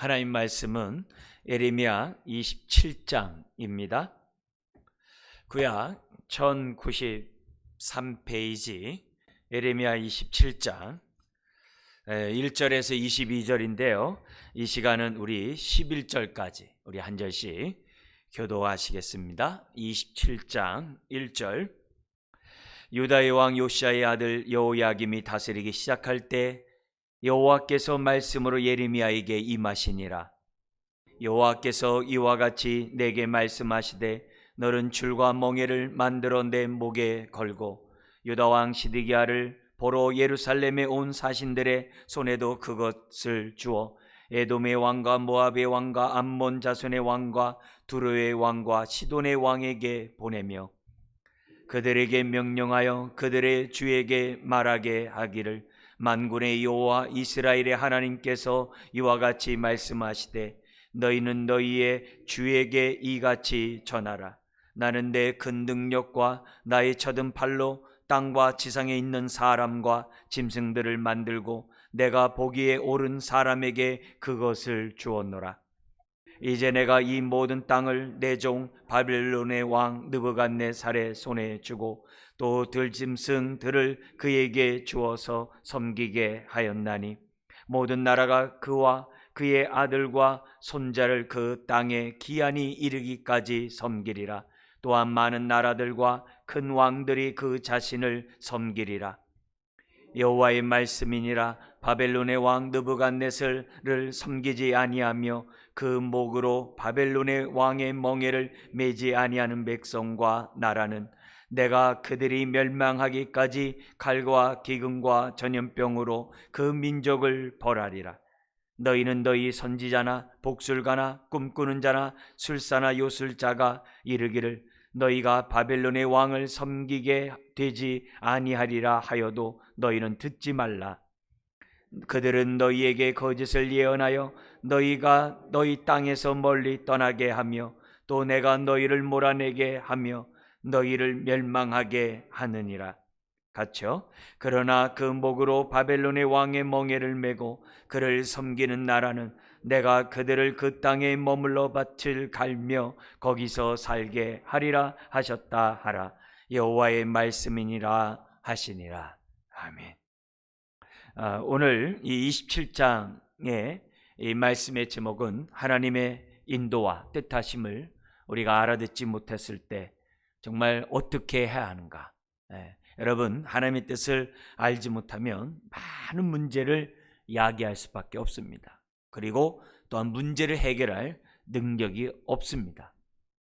하나님 말씀은 예레미야 27장입니다. 구약 1093페이지 예레미야 27장 1절에서 22절인데요. 이 시간은 우리 11절까지 우리 한 절씩 교도하시겠습니다. 27장 1절. 유다의 왕 요시야의 아들 여호야김이 다스리기 시작할 때 여호와께서 말씀으로 예레미야에게 임하시니라. 여호와께서 이와 같이 내게 말씀하시되 너는 줄과 멍에를 만들어 내 목에 걸고 유다 왕 시드기야를 보러 예루살렘에 온 사신들의 손에도 그것을 주어 에돔의 왕과 모압의 왕과 암몬 자손의 왕과 두로의 왕과 시돈의 왕에게 보내며 그들에게 명령하여 그들의 주에게 말하게 하기를 만군의 여호와 이스라엘의 하나님께서 이와 같이 말씀하시되 너희는 너희의 주에게 이같이 전하라. 나는 내 큰 능력과 나의 쳐든 팔로 땅과 지상에 있는 사람과 짐승들을 만들고 내가 보기에 옳은 사람에게 그것을 주었노라. 이제 내가 이 모든 땅을 내 종 바벨론의 왕 느부갓네살의 손에 주고 또 들짐승들을 그에게 주어서 섬기게 하였나니 모든 나라가 그와 그의 아들과 손자를 그 땅에 기한이 이르기까지 섬기리라. 또한 많은 나라들과 큰 왕들이 그 자신을 섬기리라. 여호와의 말씀이니라. 바벨론의 왕 느부갓네살을 섬기지 아니하며 그 목으로 바벨론의 왕의 멍에를 매지 아니하는 백성과 나라는 내가 그들이 멸망하기까지 칼과 기근과 전염병으로 그 민족을 벌하리라. 너희는 너희 선지자나 복술가나 꿈꾸는 자나 술사나 요술자가 이르기를 너희가 바벨론의 왕을 섬기게 되지 아니하리라 하여도 너희는 듣지 말라. 그들은 너희에게 거짓을 예언하여 너희가 너희 땅에서 멀리 떠나게 하며 또 내가 너희를 몰아내게 하며 너희를 멸망하게 하느니라. 같이요. 그러나 그 목으로 바벨론의 왕의 멍에를 메고 그를 섬기는 나라는 내가 그들을 그 땅에 머물러 밭을 갈며 거기서 살게 하리라 하셨다 하라. 여호와의 말씀이니라 하시니라. 아멘. 오늘 이 27장의 이 말씀의 제목은 하나님의 인도와 뜻하심을 우리가 알아듣지 못했을 때 정말 어떻게 해야 하는가. 여러분, 하나님의 뜻을 알지 못하면 많은 문제를 야기할 수밖에 없습니다. 그리고 또한 문제를 해결할 능력이 없습니다.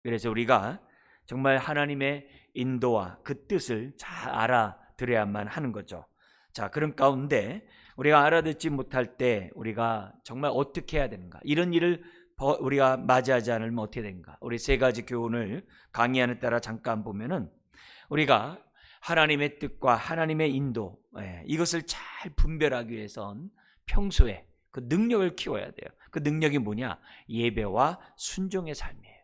그래서 우리가 정말 하나님의 인도와 그 뜻을 잘 알아들어야만 하는 거죠. 자, 그런 가운데 우리가 알아듣지 못할 때 우리가 정말 어떻게 해야 되는가? 이런 일을 우리가 맞이하지 않으면 어떻게 되는가? 우리 세 가지 교훈을 강의하는 따라 잠깐 보면은 우리가 하나님의 뜻과 하나님의 인도, 이것을 잘 분별하기 위해선 평소에 그 능력을 키워야 돼요. 그 능력이 뭐냐? 예배와 순종의 삶이에요.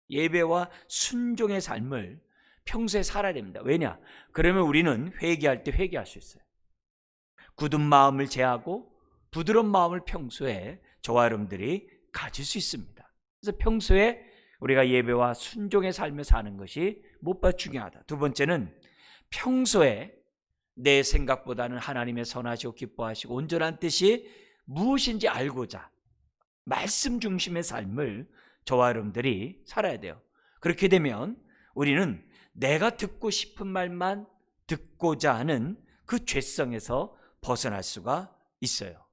예배와 순종의 삶을 평소에 살아야 됩니다. 왜냐? 그러면 우리는 회개할 때 회개할 수 있어요. 굳은 마음을 제하고 부드러운 마음을 평소에 저와 여러분들이 가질 수 있습니다. 그래서 평소에 우리가 예배와 순종의 삶을 사는 것이 무엇보다 중요하다. 두 번째는 평소에 내 생각보다는 하나님의 선하시고 기뻐하시고 온전한 뜻이 무엇인지 알고자 말씀 중심의 삶을 저와 여러분들이 살아야 돼요. 그렇게 되면 우리는 내가 듣고 싶은 말만 듣고자 하는 그 죄성에서 벗어날 수가 있어요.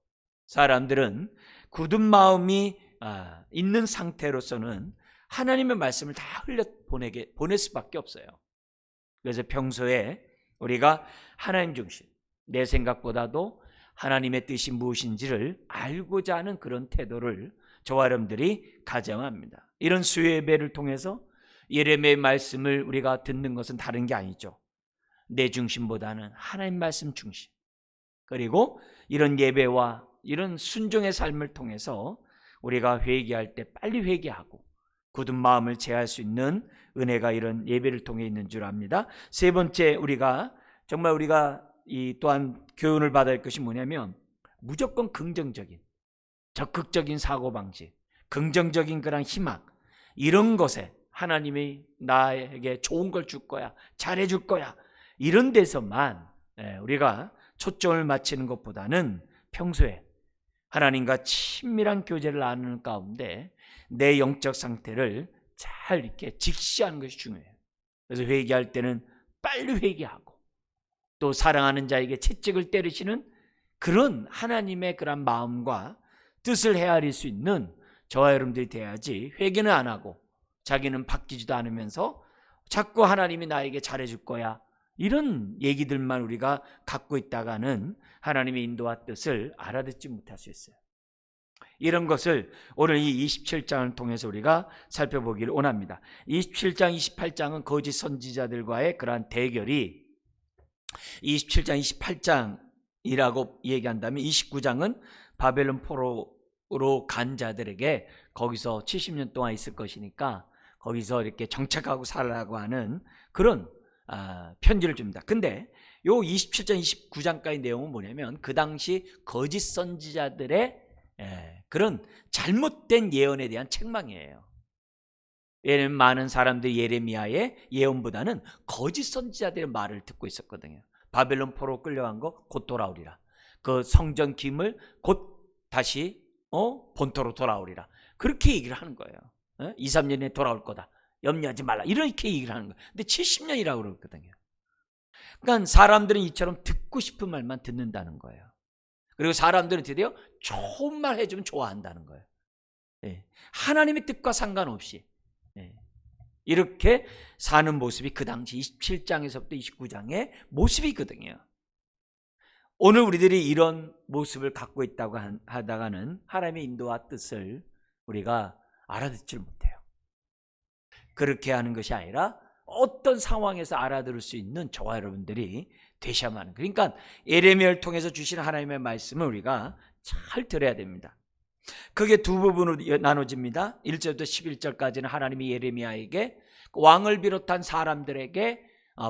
사람들은 굳은 마음이 있는 상태로서는 하나님의 말씀을 다 보낼 수밖에 없어요. 그래서 평소에 우리가 하나님 중심, 내 생각보다도 하나님의 뜻이 무엇인지를 알고자 하는 그런 태도를 저와 여러분들이 가정합니다. 이런 수요 예배를 통해서 예레미야의 말씀을 우리가 듣는 것은 다른 게 아니죠. 내 중심보다는 하나님 말씀 중심. 그리고 이런 예배와 이런 순종의 삶을 통해서 우리가 회개할 때 빨리 회개하고 굳은 마음을 제할 수 있는 은혜가 이런 예배를 통해 있는 줄 압니다. 세 번째, 우리가 이 또한 교훈을 받아야 할 것이 뭐냐면 무조건 긍정적인 적극적인 사고방식, 긍정적인 그런 희망, 이런 것에 하나님이 나에게 좋은 걸 줄 거야, 잘해줄 거야, 이런 데서만 우리가 초점을 맞추는 것보다는 평소에 하나님과 친밀한 교제를 나누는 가운데 내 영적 상태를 잘 이렇게 직시하는 것이 중요해요. 그래서 회개할 때는 빨리 회개하고, 또 사랑하는 자에게 채찍을 때리시는 그런 하나님의 그런 마음과 뜻을 헤아릴 수 있는 저와 여러분들이 돼야지, 회개는 안 하고 자기는 바뀌지도 않으면서 자꾸 하나님이 나에게 잘해줄 거야, 이런 얘기들만 우리가 갖고 있다가는 하나님의 인도와 뜻을 알아듣지 못할 수 있어요. 이런 것을 오늘 이 27장을 통해서 우리가 살펴보기를 원합니다. 27장, 28장은 거짓 선지자들과의 그러한 대결이 27장, 28장이라고 얘기한다면 29장은 바벨론 포로로 간 자들에게 거기서 70년 동안 있을 것이니까 거기서 이렇게 정착하고 살라고 하는 그런 편지를 줍니다. 근데 요 27장, 29장까지 내용은 뭐냐면 그 당시 거짓 선지자들의 그런 잘못된 예언에 대한 책망이에요. 왜냐하면 많은 사람들이 예레미야의 예언보다는 거짓 선지자들의 말을 듣고 있었거든요. 바벨론 포로 끌려간 거 곧 돌아오리라. 그 성전 기물 곧 다시 본토로 돌아오리라. 그렇게 얘기를 하는 거예요. 2, 3년에 돌아올 거다. 염려하지 말라. 이렇게 얘기를 하는 거예요. 근데 70년이라고 그러거든요. 그러니까 사람들은 이처럼 듣고 싶은 말만 듣는다는 거예요. 그리고 사람들은 드디어 좋은 말 해주면 좋아한다는 거예요. 하나님의 뜻과 상관없이 이렇게 사는 모습이 그 당시 27장에서부터 29장의 모습이거든요. 오늘 우리들이 이런 모습을 갖고 있다고 하다가는 하나님의 인도와 뜻을 우리가 알아듣질 못해요. 그렇게 하는 것이 아니라 어떤 상황에서 알아들을 수 있는 저와 여러분들이 되셔야만 하는, 그러니까 예레미야를 통해서 주신 하나님의 말씀을 우리가 잘 들어야 됩니다. 그게 두 부분으로 나눠집니다. 1절부터 11절까지는 하나님이 예레미야에게 왕을 비롯한 사람들에게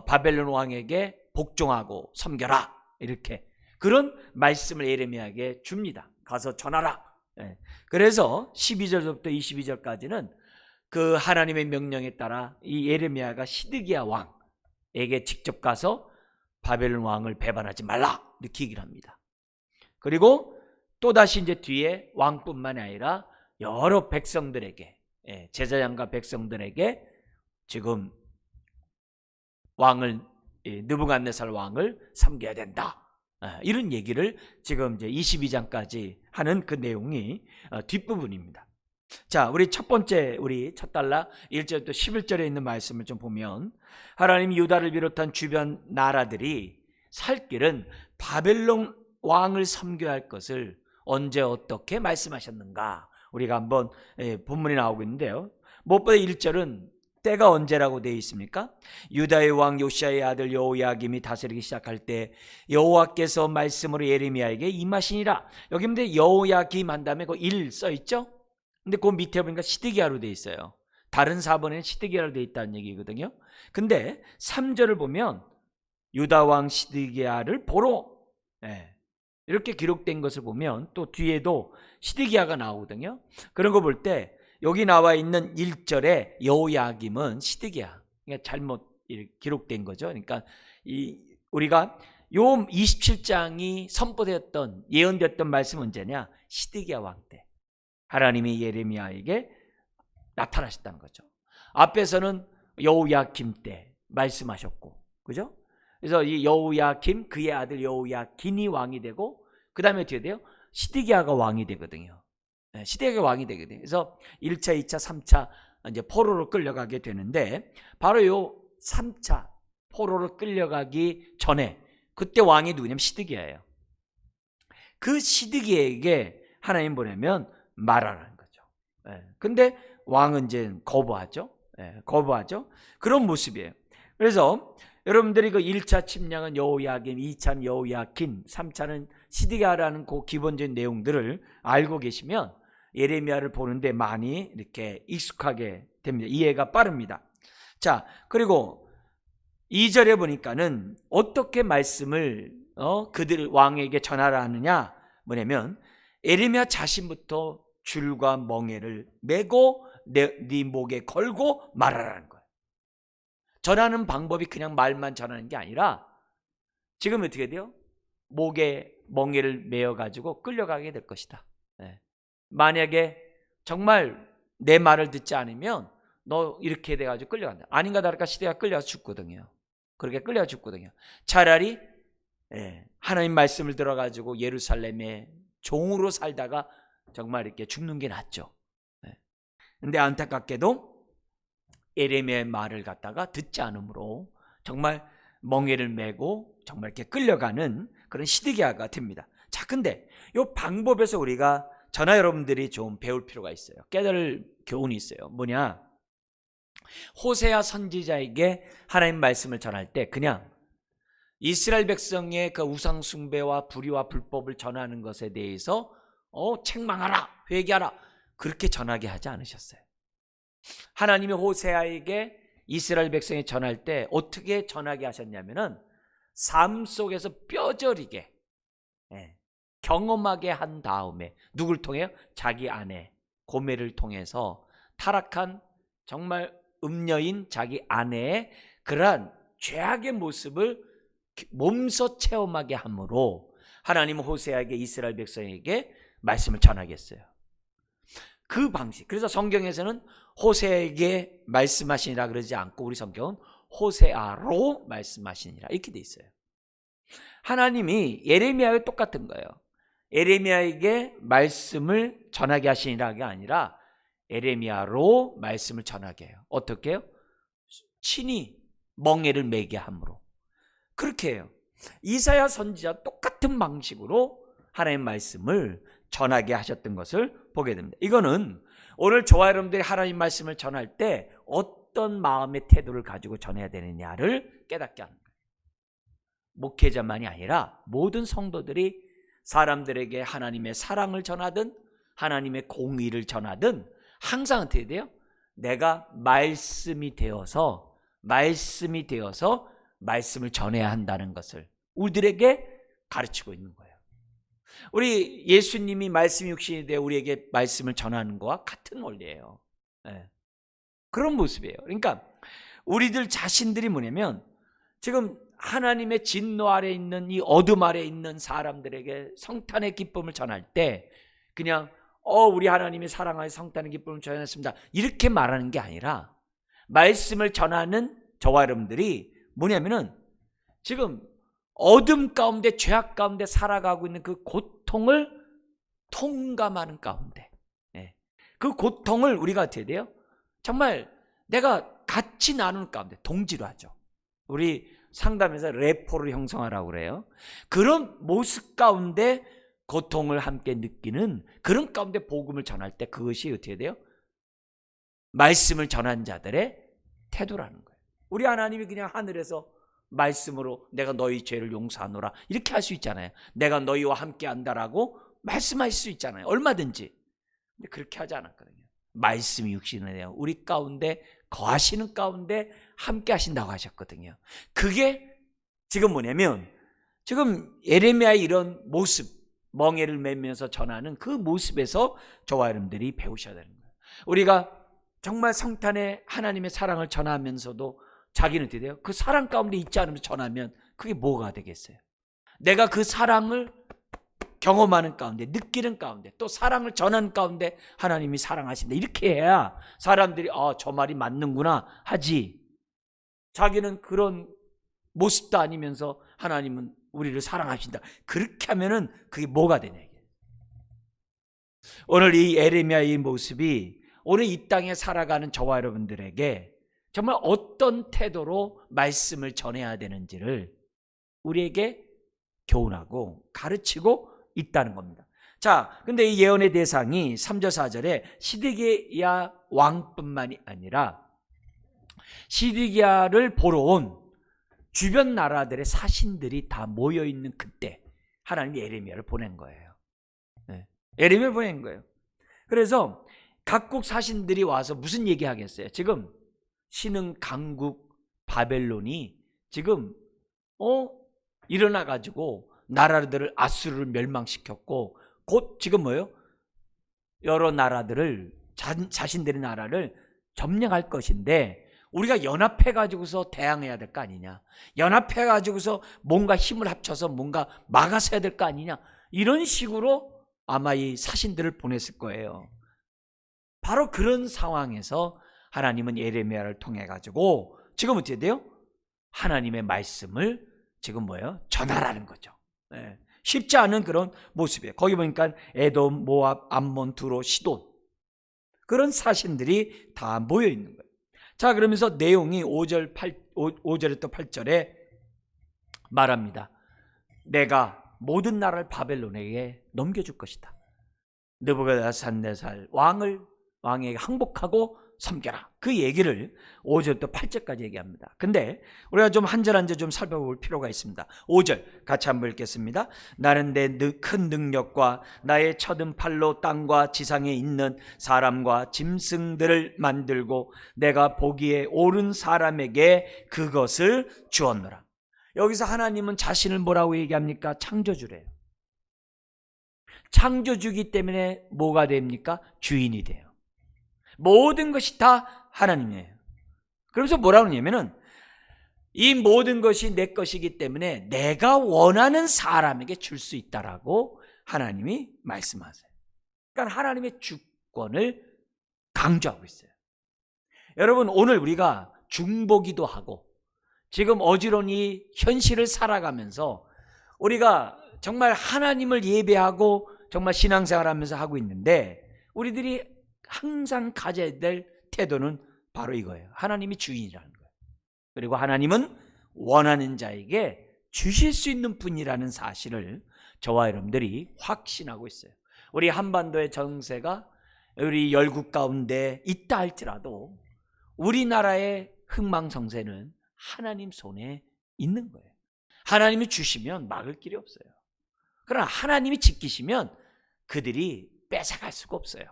바벨론 왕에게 복종하고 섬겨라, 이렇게 그런 말씀을 예레미야에게 줍니다. 가서 전하라. 그래서 12절부터 22절까지는 그 하나님의 명령에 따라 이 예레미야가 시드기야 왕에게 직접 가서 바벨론 왕을 배반하지 말라, 이렇게 얘기를 합니다. 그리고 또다시 이제 뒤에 왕뿐만이 아니라 여러 백성들에게, 제사장과 백성들에게 지금 왕을, 느부갓네살 왕을 섬겨야 된다, 이런 얘기를 지금 이제 22장까지 하는 그 내용이 뒷부분입니다. 자, 우리 첫 번째, 우리 첫 달라 1절부터 11절에 있는 말씀을 좀 보면, 하나님 유다를 비롯한 주변 나라들이 살 길은 바벨론 왕을 섬겨야 할 것을 언제 어떻게 말씀하셨는가, 우리가 한번 본문이 나오고 있는데요. 무엇보다 1절은 때가 언제라고 되어 있습니까? 유다의 왕 요시야의 아들 여호야김이 다스리기 시작할 때 여호와께서 말씀으로 예레미야에게 임하시니라. 여기 근데 여호야김 한 다음에 그 일 써있죠? 근데 그 밑에 보니까 시드기야로 되어 있어요. 다른 사본에는 시드기야로 되어 있다는 얘기거든요. 근데 3절을 보면 유다 왕 시드기야를 보러, 이렇게 기록된 것을 보면 또 뒤에도 시드기야가 나오거든요. 그런 거 볼 때 여기 나와 있는 1절에 여호야김은 시드기야, 그러니까 잘못 기록된 거죠. 그러니까 우리가 요 27장이 선포되었던, 예언되었던 말씀은 언제냐? 시드기야 왕 때 하나님이 예레미야에게 나타나셨다는 거죠. 앞에서는 여호야김 때 말씀하셨고, 그죠? 그래서 이 여호야김, 그의 아들 여호야긴이 왕이 되고, 그 다음에 어떻게 돼요? 시드기야가 왕이 되거든요. 시드기야가 왕이 되거든요. 그래서 1차, 2차, 3차 이제 포로로 끌려가게 되는데, 바로 요 3차 포로로 끌려가기 전에 그때 왕이 누구냐면 시드기야예요. 그 시드기야에게 하나님 보내면 말하라는 거죠. 근데 왕은 이제 거부하죠. 거부하죠. 그런 모습이에요. 그래서 여러분들이 그 1차 침략은 여호야김, 2차는 여호야긴, 3차는 시드기야라는 그 기본적인 내용들을 알고 계시면 예레미야를 보는데 많이 이렇게 익숙하게 됩니다. 이해가 빠릅니다. 자, 그리고 2절에 보니까는 어떻게 말씀을 그들 왕에게 전하라 하느냐, 뭐냐면 에레미야 자신부터 줄과 멍에를 메고 네 목에 걸고 말하라는 거예요. 전하는 방법이 그냥 말만 전하는 게 아니라 지금 어떻게 돼요? 목에 멍에를 메어가지고 끌려가게 될 것이다. 만약에 정말 내 말을 듣지 않으면 너 이렇게 돼가지고 끌려간다. 아닌가 다를까 시대가 끌려서 죽거든요. 그렇게 끌려서 죽거든요. 차라리 하나님 말씀을 들어가지고 예루살렘에 종으로 살다가 정말 이렇게 죽는 게 낫죠. 근데 안타깝게도 에레미야의 말을 갖다가 듣지 않으므로 정말 멍에를 메고 정말 이렇게 끌려가는 그런 시드기야가 됩니다. 자, 근데 이 방법에서 우리가 저나 여러분들이 좀 배울 필요가 있어요. 깨달을 교훈이 있어요. 뭐냐? 호세아 선지자에게 하나님 말씀을 전할 때 그냥 이스라엘 백성의 그 우상 숭배와 불의와 불법을 전하는 것에 대해서 책망하라, 회개하라 그렇게 전하게 하지 않으셨어요. 하나님이 호세아에게 이스라엘 백성이 전할 때 어떻게 전하게 하셨냐면은 삶 속에서 뼈저리게 경험하게 한 다음에 누굴 통해요? 자기 아내 고멜을 통해서 타락한 정말 음녀인 자기 아내의 그러한 죄악의 모습을 몸소 체험하게 함으로 하나님은 호세아에게 이스라엘 백성에게 말씀을 전하겠어요. 그 방식. 그래서 성경에서는 호세아에게 말씀하시니라 그러지 않고 우리 성경은 호세아로 말씀하시니라 이렇게 돼 있어요. 하나님이 예레미야와 똑같은 거예요. 예레미야에게 말씀을 전하게 하시니라가 아니라 예레미야로 말씀을 전하게 해요. 어떻게 해요? 친히 멍에를 매게 함으로. 그렇게 해요. 이사야 선지자 똑같은 방식으로 하나님의 말씀을 전하게 하셨던 것을 보게 됩니다. 이거는 오늘 저와 여러분들이 하나님 말씀을 전할 때 어떤 마음의 태도를 가지고 전해야 되느냐를 깨닫게 하는 거예요. 목회자만이 아니라 모든 성도들이 사람들에게 하나님의 사랑을 전하든 하나님의 공의를 전하든 항상 어떻게 돼요? 내가 말씀이 되어서 말씀을 전해야 한다는 것을 우리들에게 가르치고 있는 거예요. 우리 예수님이 말씀이 육신이 되어 우리에게 말씀을 전하는 것과 같은 원리예요. 그런 모습이에요. 그러니까 우리들 자신들이 뭐냐면 지금 하나님의 진노 아래 있는 이 어둠 아래 있는 사람들에게 성탄의 기쁨을 전할 때 그냥 우리 하나님이 사랑하여 성탄의 기쁨을 전했습니다 이렇게 말하는 게 아니라 말씀을 전하는 저와 여러분들이 뭐냐면은 지금 어둠 가운데 죄악 가운데 살아가고 있는 그 고통을 통감하는 가운데 그 고통을 우리가 어떻게 돼요? 정말 내가 같이 나누는 가운데 동지로 하죠. 우리 상담에서 래포를 형성하라고 그래요. 그런 모습 가운데 고통을 함께 느끼는 그런 가운데 복음을 전할 때 그것이 어떻게 돼요? 말씀을 전한 자들의 태도라는 거예요. 우리 하나님이 그냥 하늘에서 말씀으로 내가 너희 죄를 용서하노라 이렇게 할 수 있잖아요. 내가 너희와 함께 한다라고 말씀하실 수 있잖아요. 얼마든지. 근데 그렇게 하지 않았거든요. 말씀이 육신이 되어 우리 가운데 거하시는 가운데 함께 하신다고 하셨거든요. 그게 지금 뭐냐면 지금 예레미야의 이런 모습 멍에를 매면서 전하는 그 모습에서 저와 여러분들이 배우셔야 되는 거예요. 우리가 정말 성탄의 하나님의 사랑을 전하면서도 자기는 어떻게 돼요? 그 사랑 가운데 있지 않으면서 전하면 그게 뭐가 되겠어요? 내가 그 사랑을 경험하는 가운데 느끼는 가운데 또 사랑을 전하는 가운데 하나님이 사랑하신다 이렇게 해야 사람들이 저 말이 맞는구나 하지 자기는 그런 모습도 아니면서 하나님은 우리를 사랑하신다 그렇게 하면은 그게 뭐가 되냐. 오늘 이 예레미야의 모습이 오늘 이 땅에 살아가는 저와 여러분들에게 정말 어떤 태도로 말씀을 전해야 되는지를 우리에게 교훈하고 가르치고 있다는 겁니다. 자, 근데 이 예언의 대상이 3절 4절에 시드기야 왕뿐만이 아니라 시드기야를 보러 온 주변 나라들의 사신들이 다 모여있는 그때 하나님이 예레미야를 보낸 거예요. 예레미야를 보낸 거예요. 그래서 각국 사신들이 와서 무슨 얘기 하겠어요? 지금 신흥 강국 바벨론이 지금 일어나가지고 나라들을 아수르를 멸망시켰고 곧 지금 뭐예요? 여러 나라들을 자신들의 나라를 점령할 것인데 우리가 연합해 가지고서 대항해야 될 거 아니냐, 연합해 가지고서 뭔가 힘을 합쳐서 뭔가 막아서야 될 거 아니냐, 이런 식으로 아마 이 사신들을 보냈을 거예요. 바로 그런 상황에서 하나님은 예레미야를 통해 가지고 지금 어떻게 돼요? 하나님의 말씀을 지금 뭐예요? 전하라는 거죠. 네. 쉽지 않은 그런 모습이에요. 거기 보니까 에돔, 모압, 암몬, 두로, 시돈, 그런 사신들이 다 모여 있는 거예요. 자, 그러면서 내용이 5절부터 8절에 말합니다. 내가 모든 나라를 바벨론에게 넘겨줄 것이다. 느부갓네살 왕에게 항복하고 섬겨라. 그 얘기를 5절부터 8절까지 얘기합니다. 근데 우리가 좀 한 절 한 절 좀 살펴볼 필요가 있습니다. 5절 같이 한번 읽겠습니다. 나는 내 큰 능력과 나의 쳐든 팔로 땅과 지상에 있는 사람과 짐승들을 만들고 내가 보기에 옳은 사람에게 그것을 주었노라. 여기서 하나님은 자신을 뭐라고 얘기합니까? 창조주래요. 창조주기 때문에 뭐가 됩니까? 주인이 돼요. 모든 것이 다 하나님이에요. 그러면서 뭐라고 하냐면은 이 모든 것이 내 것이기 때문에 내가 원하는 사람에게 줄 수 있다라고 하나님이 말씀하세요. 그러니까 하나님의 주권을 강조하고 있어요. 여러분, 오늘 우리가 중보기도 하고 지금 어지러운 현실을 살아가면서 우리가 정말 하나님을 예배하고 정말 신앙생활하면서 하고 있는데 우리들이 항상 가져야 될 태도는 바로 이거예요. 하나님이 주인이라는 거예요. 그리고 하나님은 원하는 자에게 주실 수 있는 분이라는 사실을 저와 여러분들이 확신하고 있어요. 우리 한반도의 정세가 우리 열국 가운데 있다 할지라도 우리나라의 흥망성쇠는 하나님 손에 있는 거예요. 하나님이 주시면 막을 길이 없어요. 그러나 하나님이 지키시면 그들이 뺏어갈 수가 없어요.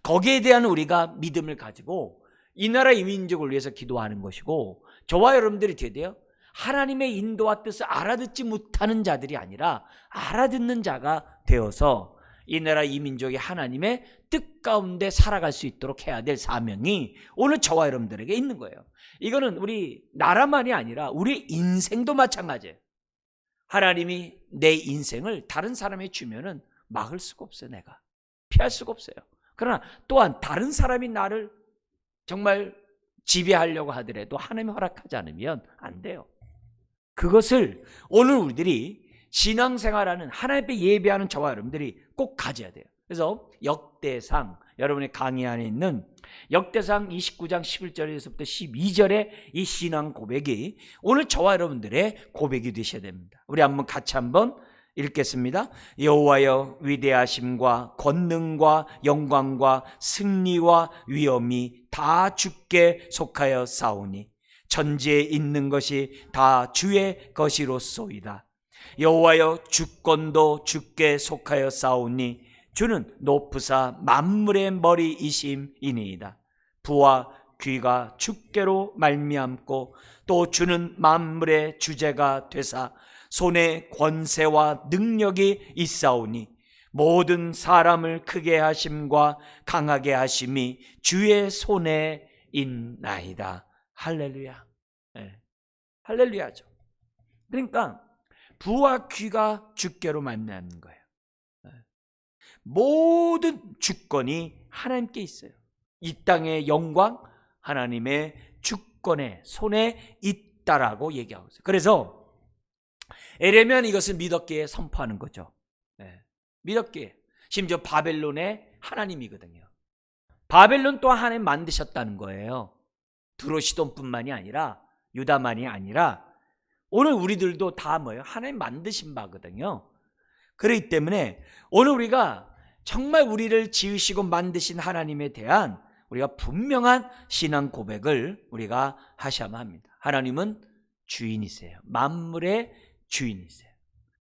거기에 대한 우리가 믿음을 가지고 이 나라 이 민족을 위해서 기도하는 것이고, 저와 여러분들이 어떻게 돼요? 하나님의 인도와 뜻을 알아듣지 못하는 자들이 아니라 알아듣는 자가 되어서 이 나라 이 민족이 하나님의 뜻 가운데 살아갈 수 있도록 해야 될 사명이 오늘 저와 여러분들에게 있는 거예요. 이거는 우리 나라만이 아니라 우리 인생도 마찬가지예요. 하나님이 내 인생을 다른 사람에게 주면은 막을 수가 없어요. 내가 피할 수가 없어요. 그러나 또한 다른 사람이 나를 정말 지배하려고 하더라도 하나님이 허락하지 않으면 안 돼요. 그것을 오늘 우리들이 신앙생활하는, 하나님께 예배하는 저와 여러분들이 꼭 가져야 돼요. 그래서 역대상, 여러분의 강의 안에 있는 역대상 29장 11절에서부터 12절의 이 신앙 고백이 오늘 저와 여러분들의 고백이 되셔야 됩니다. 우리 같이 한번 읽겠습니다. 여호와여, 위대하심과 권능과 영광과 승리와 위엄이 다 주께 속하여 싸우니 천지에 있는 것이 다 주의 것이로소이다. 여호와여, 주권도 주께 속하여 싸우니 주는 높으사 만물의 머리이심이니이다. 부와 귀가 주께로 말미암고 또 주는 만물의 주제가 되사 손에 권세와 능력이 있사오니 모든 사람을 크게 하심과 강하게 하심이 주의 손에 있나이다. 할렐루야. 네. 할렐루야죠. 그러니까 부와 귀가 주께로 말미암는 거예요. 네. 모든 주권이 하나님께 있어요. 이 땅의 영광 하나님의 주권의 손에 있다라고 얘기하고 있어요. 그래서 에레미야는 이것을 믿었기에 선포하는 거죠. 네. 믿었기에. 심지어 바벨론의 하나님이거든요. 바벨론 또한 하나님 만드셨다는 거예요. 두로 시돈뿐만이 아니라 유다만이 아니라 오늘 우리들도 다 뭐예요? 하나님 만드신 바거든요. 그렇기 때문에 오늘 우리가 정말 우리를 지으시고 만드신 하나님에 대한 우리가 분명한 신앙 고백을 우리가 하셔야만 합니다. 하나님은 주인이세요. 만물의 주인이세요.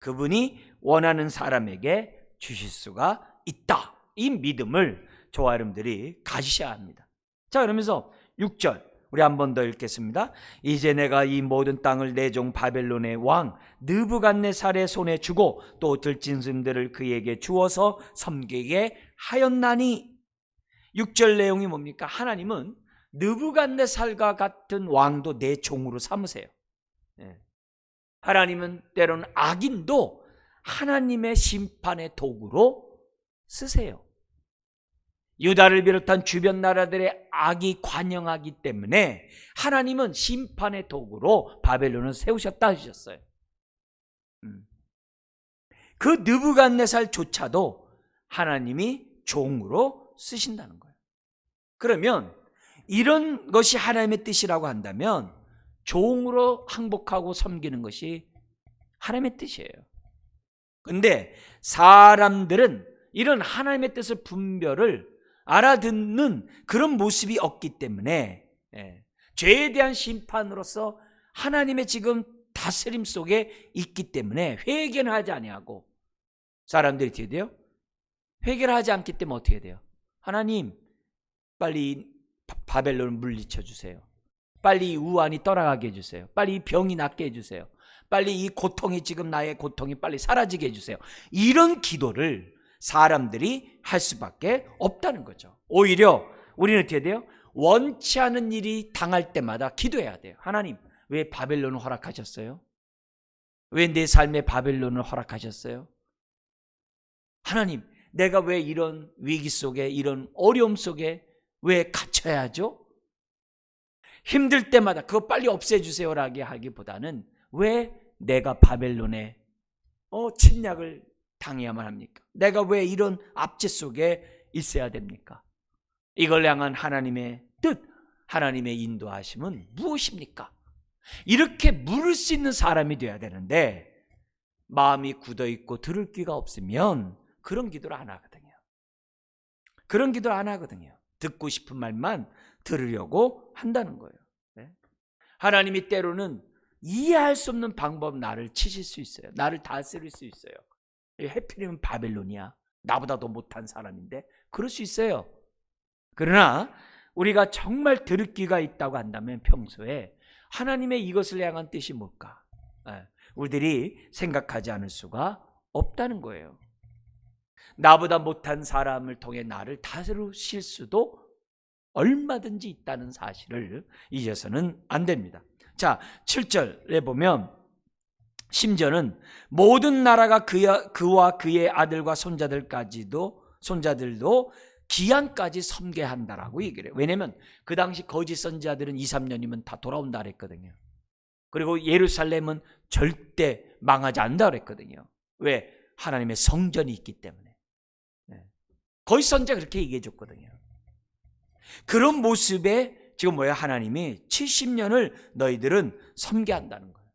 그분이 원하는 사람에게 주실 수가 있다. 이 믿음을 저와 여러분들이 가지셔야 합니다. 자, 그러면서 6절 우리 한 번 더 읽겠습니다. 이제 내가 이 모든 땅을 내 종 바벨론의 왕 느부갓네살의 손에 주고 또 들짐승들을 그에게 주어서 섬기게 하였나니. 6절 내용이 뭡니까? 하나님은 느부갓네살과 같은 왕도 내 종으로 삼으세요. 하나님은 때로는 악인도 하나님의 심판의 도구로 쓰세요. 유다를 비롯한 주변 나라들의 악이 관영하기 때문에 하나님은 심판의 도구로 바벨론을 세우셨다 하셨어요. 그 느부갓네살조차도 하나님이 종으로 쓰신다는 거예요. 그러면 이런 것이 하나님의 뜻이라고 한다면 종으로 항복하고 섬기는 것이 하나님의 뜻이에요. 그런데 사람들은 이런 하나님의 뜻을 분별을 알아듣는 그런 모습이 없기 때문에 죄에 대한 심판으로서 하나님의 지금 다스림 속에 있기 때문에 회개는 하지 아니하고 사람들이 어떻게 돼요? 회개를 하지 않기 때문에 어떻게 돼요? 하나님 빨리 바벨론을 물리쳐 주세요. 빨리 이 우환이 떠나가게 해주세요. 빨리 이 병이 낫게 해주세요. 빨리 이 고통이 지금 나의 고통이 빨리 사라지게 해주세요. 이런 기도를 사람들이 할 수밖에 없다는 거죠. 오히려 우리는 어떻게 돼요? 원치 않은 일이 당할 때마다 기도해야 돼요. 하나님 왜 바벨론을 허락하셨어요? 왜 내 삶에 바벨론을 허락하셨어요? 하나님 내가 왜 이런 위기 속에 이런 어려움 속에 왜 갇혀야 하죠? 힘들 때마다 그거 빨리 없애주세요라고 하기보다는 왜 내가 바벨론에 침략을 당해야만 합니까? 내가 왜 이런 압제 속에 있어야 됩니까? 이걸 향한 하나님의 뜻, 하나님의 인도하심은 무엇입니까? 이렇게 물을 수 있는 사람이 되어야 되는데 마음이 굳어있고 들을 귀가 없으면 그런 기도를 안 하거든요. 그런 기도를 안 하거든요. 듣고 싶은 말만 들으려고 한다는 거예요. 하나님이 때로는 이해할 수 없는 방법 나를 치실 수 있어요. 나를 다스릴 수 있어요. 해필이면 바벨론이야. 나보다 더 못한 사람인데 그럴 수 있어요. 그러나 우리가 정말 들을 귀가 있다고 한다면 평소에 하나님의 이것을 향한 뜻이 뭘까? 우리들이 생각하지 않을 수가 없다는 거예요. 나보다 못한 사람을 통해 나를 다스리실 수도 얼마든지 있다는 사실을 잊어서는 안 됩니다. 자, 7절에 보면 심지어는 모든 나라가 그와 그의 아들과 손자들도 기한까지 섬겨한다라고 얘기를 해요. 왜냐하면 그 당시 거짓 선지자들은 2, 3년이면 다 돌아온다 그랬거든요. 그리고 예루살렘은 절대 망하지 않는다 그랬거든요. 왜? 하나님의 성전이 있기 때문에. 거짓 선지자가 그렇게 얘기해 줬거든요. 그런 모습에 지금 뭐야? 하나님이 70년을 너희들은 섬겨한다는 거예요.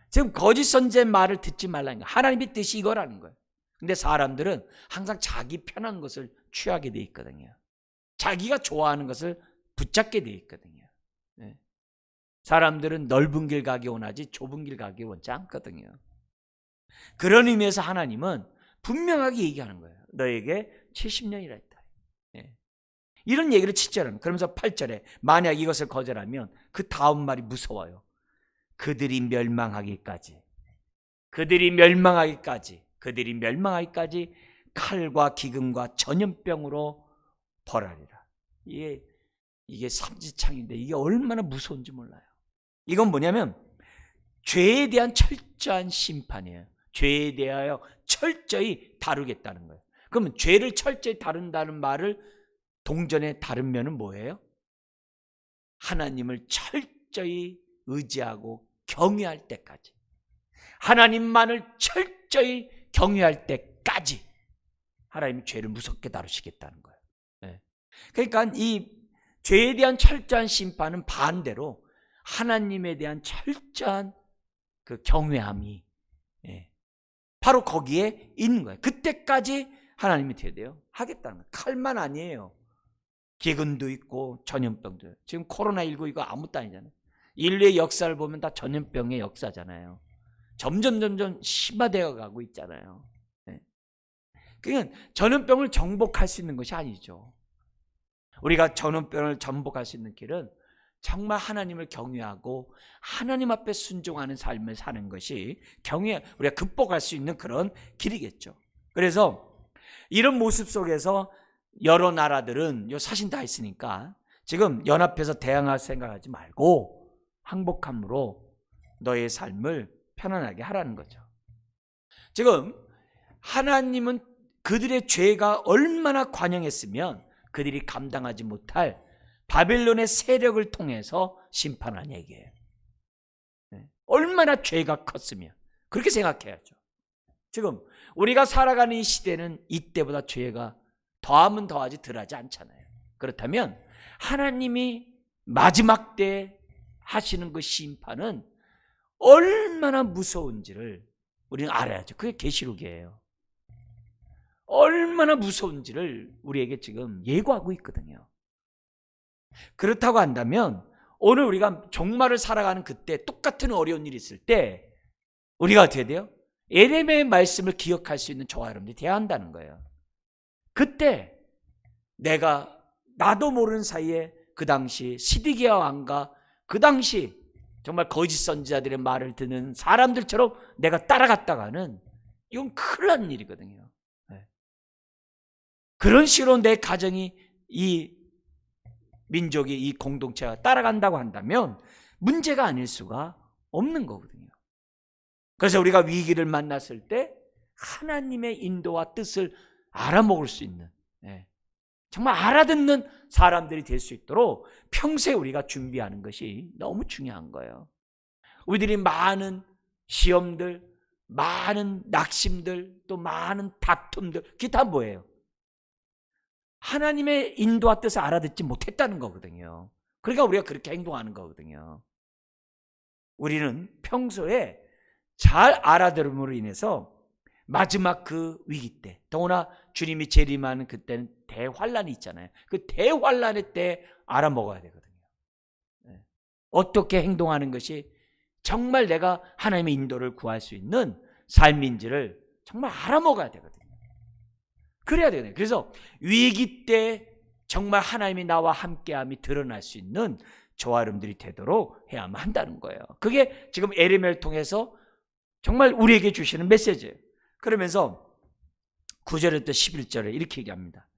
지금 거짓 선지자의 말을 듣지 말라는 거예요. 하나님의 뜻이 이거라는 거예요. 근데 사람들은 항상 자기 편한 것을 취하게 돼 있거든요. 자기가 좋아하는 것을 붙잡게 돼 있거든요. 사람들은 넓은 길 가기 원하지 좁은 길 가기 원치 않거든요. 그런 의미에서 하나님은 분명하게 얘기하는 거예요. 너에게 70년이라 했다. 이런 얘기를 7절은 그러면서 8절에 만약 이것을 거절하면 그 다음 말이 무서워요. 그들이 멸망하기까지 칼과 기근과 전염병으로 벌하리라. 이게 삼지창인데 이게 얼마나 무서운지 몰라요. 이건 뭐냐면 죄에 대한 철저한 심판이에요. 죄에 대하여 철저히 다루겠다는 거예요. 그러면 죄를 철저히 다룬다는 말을 동전의 다른 면은 뭐예요? 하나님을 철저히 의지하고 경외할 때까지, 하나님만을 철저히 경외할 때까지 하나님이 죄를 무섭게 다루시겠다는 거예요. 그러니까 이 죄에 대한 철저한 심판은 반대로 하나님에 대한 철저한 그 경외함이 바로 거기에 있는 거예요. 그때까지 하나님이 어떻게 돼요? 하겠다는 거예요. 칼만 아니에요. 기근도 있고 전염병도. 지금 코로나19 이거 아무것도 아니잖아요. 인류의 역사를 보면 다 전염병의 역사잖아요. 점점 심화되어 가고 있잖아요. 그러니까 전염병을 정복할 수 있는 것이 아니죠. 우리가 전원병을 전복할 수 있는 길은 정말 하나님을 경외하고 하나님 앞에 순종하는 삶을 사는 것이 우리가 극복할 수 있는 그런 길이겠죠. 그래서 이런 모습 속에서 여러 나라들은 사신 다 있으니까 지금 연합해서 대항할 생각하지 말고 항복함으로 너의 삶을 편안하게 하라는 거죠. 지금 하나님은 그들의 죄가 얼마나 관영했으면 그들이 감당하지 못할 바벨론의 세력을 통해서 심판한 얘기예요. 얼마나 죄가 컸으면 그렇게 생각해야죠. 지금 우리가 살아가는 이 시대는 이때보다 죄가 더하면 더하지 덜하지 않잖아요. 그렇다면 하나님이 마지막 때 하시는 그 심판은 얼마나 무서운지를 우리는 알아야죠. 그게 계시록이에요. 얼마나 무서운지를 우리에게 지금 예고하고 있거든요. 그렇다고 한다면 오늘 우리가 종말을 살아가는 그때 똑같은 어려운 일이 있을 때 우리가 어떻게 돼요? 예레미야의 말씀을 기억할 수 있는 저와 여러분들이 되어야 한다는 거예요. 그때 나도 모르는 사이에 그 당시 시드기야 왕과 그 당시 정말 거짓 선지자들의 말을 듣는 사람들처럼 내가 따라갔다가는 이건 큰일 난 일이거든요. 그런 식으로 내 가정이 이 민족이 이 공동체가 따라간다고 한다면 문제가 아닐 수가 없는 거거든요. 그래서 우리가 위기를 만났을 때 하나님의 인도와 뜻을 알아먹을 수 있는 정말 알아듣는 사람들이 될 수 있도록 평소에 우리가 준비하는 것이 너무 중요한 거예요. 우리들이 많은 시험들, 많은 낙심들, 또 많은 다툼들, 그게 다 뭐예요? 하나님의 인도와 뜻을 알아듣지 못했다는 거거든요. 그러니까 우리가 그렇게 행동하는 거거든요. 우리는 평소에 잘 알아들음으로 인해서 마지막 그 위기 때, 더구나 주님이 재림하는 그때는 대환란이 있잖아요. 그 대환란의 때 알아먹어야 되거든요. 어떻게 행동하는 것이 정말 내가 하나님의 인도를 구할 수 있는 삶인지를 정말 알아먹어야 되거든요. 그래야 되거든요. 그래서 위기 때 정말 하나님이 나와 함께함이 드러날 수 있는 저와 여러분들이 되도록 해야만 한다는 거예요. 그게 지금 예레미야를 통해서 정말 우리에게 주시는 메시지예요. 그러면서 9절부터 11절에 이렇게 얘기합니다.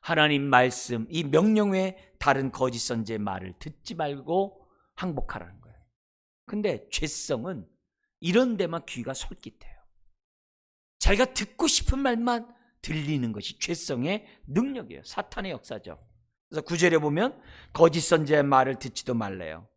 하나님 말씀, 이 명령 외에 다른 거짓 선지의 말을 듣지 말고 항복하라는 거예요. 근데 죄성은 이런 데만 귀가 솔깃해요. 자기가 듣고 싶은 말만 들리는 것이 죄성의 능력이에요. 사탄의 역사죠. 그래서 9절에 보면 거짓 선지의 말을 듣지도 말래요.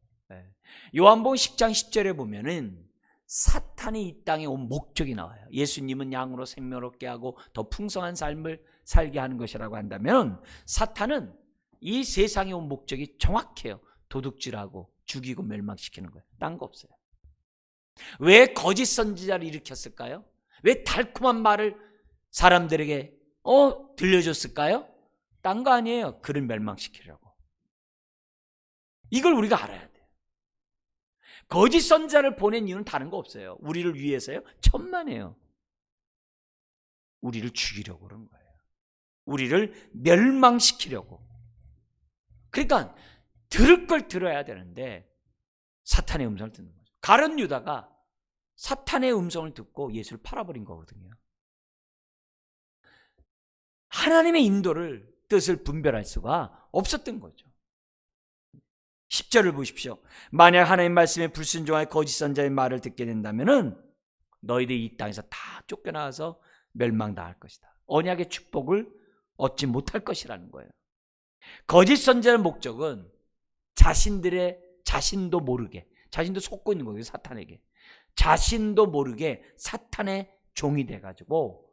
요한복음 10장 10절에 보면은 사탄이 이 땅에 온 목적이 나와요. 예수님은 양으로 생명을 얻게 하고 더 풍성한 삶을 살게 하는 것이라고 한다면 사탄은 이 세상에 온 목적이 정확해요. 도둑질하고 죽이고 멸망시키는 거예요. 딴 거 없어요. 왜 거짓 선지자를 일으켰을까요? 왜 달콤한 말을 사람들에게 들려줬을까요? 딴 거 아니에요. 그를 멸망시키려고. 이걸 우리가 알아야 돼요. 거짓 선지자를 보낸 이유는 다른 거 없어요. 우리를 위해서요? 천만에요. 우리를 죽이려고 그런 거예요. 우리를 멸망시키려고. 그러니까 들을 걸 들어야 되는데 사탄의 음성을 듣는 거죠. 가룟 유다가 사탄의 음성을 듣고 예수를 팔아버린 거거든요. 하나님의 인도를, 뜻을 분별할 수가 없었던 거죠. 10절을 보십시오. 만약 하나님 말씀에 불순종하여 거짓 선지자의 말을 듣게 된다면은 너희들이 이 땅에서 다 쫓겨나와서 멸망당할 것이다. 언약의 축복을 얻지 못할 것이라는 거예요. 거짓 선지자의 목적은 자신도 모르게, 자신도 속고 있는 거예요. 사탄에게. 자신도 모르게 사탄의 종이 돼가지고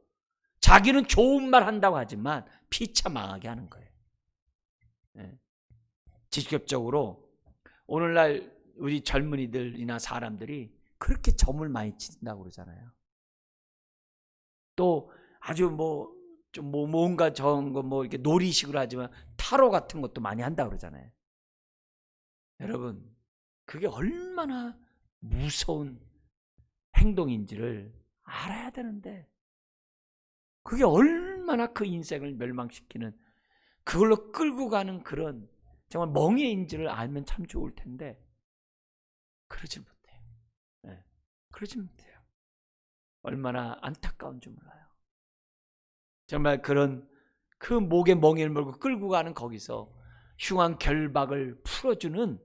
자기는 좋은 말 한다고 하지만 피차 망하게 하는 거예요. 직접적으로 오늘날 우리 젊은이들이나 사람들이 그렇게 점을 많이 친다고 그러잖아요. 또 아주 뭔가 저런 거 이렇게 놀이식으로 하지만 타로 같은 것도 많이 한다고 그러잖아요. 여러분, 그게 얼마나 무서운 행동인지를 알아야 되는데 그게 얼마나 그 인생을 멸망시키는 그걸로 끌고 가는 그런 정말 멍해인 줄을 알면 참 좋을 텐데 그러지 못해요. 네, 그러지 못해요. 얼마나 안타까운 줄 몰라요. 정말 그런 그 목에 멍에를 몰고 끌고 가는 거기서 흉한 결박을 풀어주는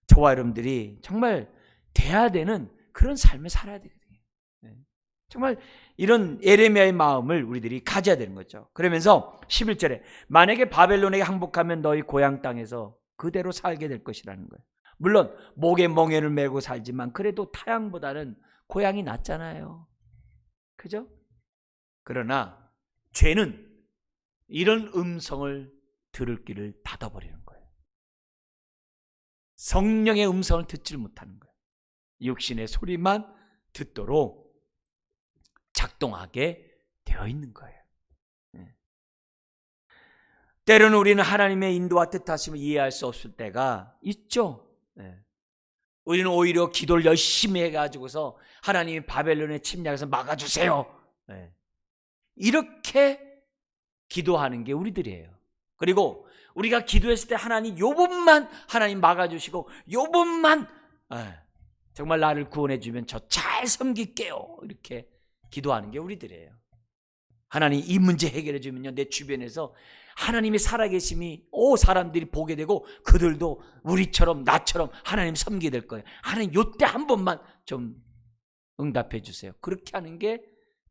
저와 여러분들이 정말 돼야 되는 그런 삶을 살아야 되거든요. 네. 정말 이런 예레미야의 마음을 우리들이 가져야 되는 거죠. 그러면서 11절에 만약에 바벨론에게 항복하면 너희 고향 땅에서 그대로 살게 될 것이라는 거예요. 물론 목에 멍에를 메고 살지만 그래도 타향보다는 고향이 낫잖아요. 그죠? 그러나 죄는 이런 음성을 들을 귀를 닫아버리는 거예요. 성령의 음성을 듣지를 못하는 거예요. 육신의 소리만 듣도록 작동하게 되어 있는 거예요. 때로는 우리는 하나님의 인도와 뜻하심을 이해할 수 없을 때가 있죠. 우리는 오히려 기도를 열심히 해가지고서 하나님이 바벨론의 침략에서 막아주세요. 이렇게 기도하는 게 우리들이에요. 그리고 우리가 기도했을 때 하나님 요번만 하나님 막아주시고 요번만 정말 나를 구원해주면 저 잘 섬길게요. 이렇게 기도하는 게 우리들이에요. 하나님 이 문제 해결해 주면요 내 주변에서 하나님의 살아계심이 사람들이 보게 되고 그들도 우리처럼 나처럼 하나님 섬기게 될 거예요. 하나님 요때 한 번만 좀 응답해 주세요. 그렇게 하는 게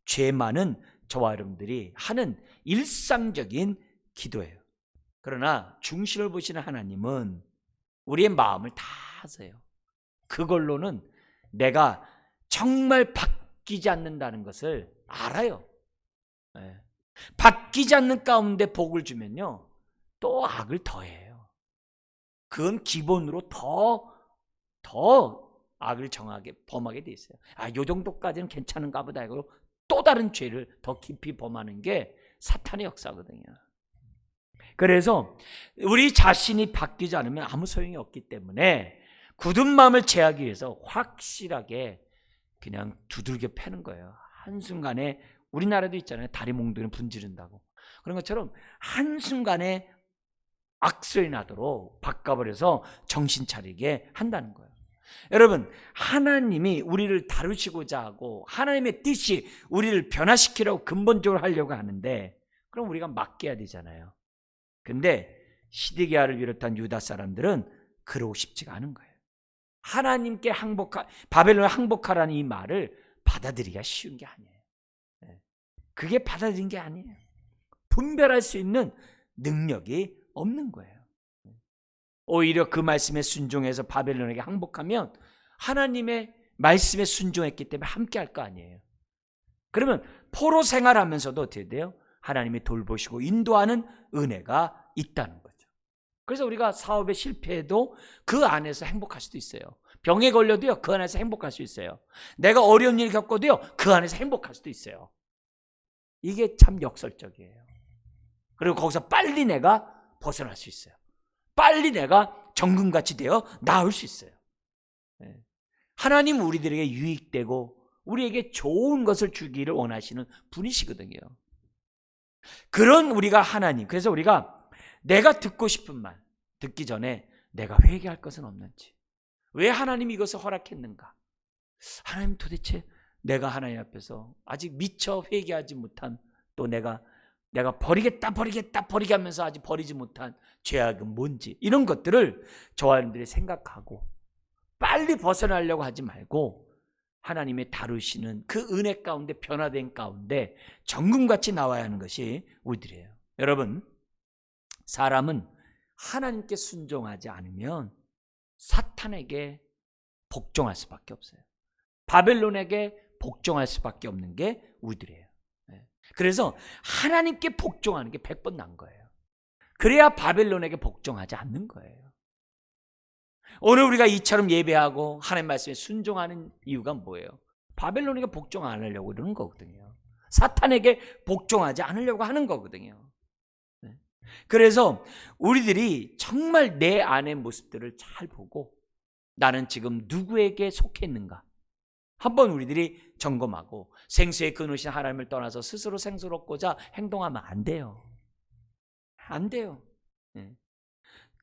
죄 많은 저와 여러분들이 하는 일상적인 기도예요. 그러나 중심을 보시는 하나님은 우리의 마음을 다 아세요. 그걸로는 내가 정말 바뀌지 않는다는 것을 알아요. 바뀌지 않는 가운데 복을 주면요 또 악을 더해요. 그건 기본으로 더 악을 범하게 돼 있어요. 요 정도까지는 괜찮은가 보다 이거 또 다른 죄를 더 깊이 범하는 게 사탄의 역사거든요. 그래서 우리 자신이 바뀌지 않으면 아무 소용이 없기 때문에 굳은 마음을 제하기 위해서 확실하게 그냥 두들겨 패는 거예요. 한순간에 우리나라도 있잖아요. 다리 몽둥이를 분지른다고. 그런 것처럼 한순간에 악소리 나도록 바꿔버려서 정신 차리게 한다는 거예요. 여러분 하나님이 우리를 다루시고자 하고 하나님의 뜻이 우리를 변화시키려고 근본적으로 하려고 하는데 그럼 우리가 맡겨야 되잖아요. 근데 시드기야를 비롯한 유다 사람들은 그러고 싶지가 않은 거예요. 하나님께 바벨론에 항복하라는 이 말을 받아들이기가 쉬운 게 아니에요. 그게 받아들인 게 아니에요. 분별할 수 있는 능력이 없는 거예요. 오히려 그 말씀에 순종해서 바벨론에게 항복하면 하나님의 말씀에 순종했기 때문에 함께 할 거 아니에요. 그러면 포로 생활하면서도 어떻게 돼요? 하나님이 돌보시고 인도하는 은혜가 있다는 거죠. 그래서 우리가 사업에 실패해도 그 안에서 행복할 수도 있어요. 병에 걸려도요 그 안에서 행복할 수 있어요. 내가 어려운 일 겪어도요 그 안에서 행복할 수도 있어요. 이게 참 역설적이에요. 그리고 거기서 빨리 내가 벗어날 수 있어요. 빨리 내가 정금같이 되어 나을 수 있어요. 하나님 우리들에게 유익되고 우리에게 좋은 것을 주기를 원하시는 분이시거든요. 그런 우리가 하나님, 그래서 우리가 내가 듣고 싶은 말 듣기 전에 내가 회개할 것은 없는지, 왜 하나님이 이것을 허락했는가, 하나님 도대체 내가 하나님 앞에서 아직 미처 회개하지 못한, 또 내가 버리겠다 버리게 하면서 아직 버리지 못한 죄악은 뭔지, 이런 것들을 저와 여러분들이 생각하고 빨리 벗어나려고 하지 말고 하나님의 다루시는 그 은혜 가운데, 변화된 가운데 정금같이 나와야 하는 것이 우리들이에요. 여러분, 사람은 하나님께 순종하지 않으면 사탄에게 복종할 수밖에 없어요. 바벨론에게 복종할 수밖에 없는 게 우리들이에요. 그래서 하나님께 복종하는 게 100번 난 거예요. 그래야 바벨론에게 복종하지 않는 거예요. 오늘 우리가 이처럼 예배하고 하나님 말씀에 순종하는 이유가 뭐예요? 바벨론에게 복종 안 하려고 그러는 거거든요. 사탄에게 복종하지 않으려고 하는 거거든요. 그래서 우리들이 정말 내 안의 모습들을 잘 보고 나는 지금 누구에게 속해 있는가 한번 우리들이 점검하고, 생수의 근원이신 하나님을 떠나서 스스로 생수롭고자 행동하면 안 돼요. 안 돼요.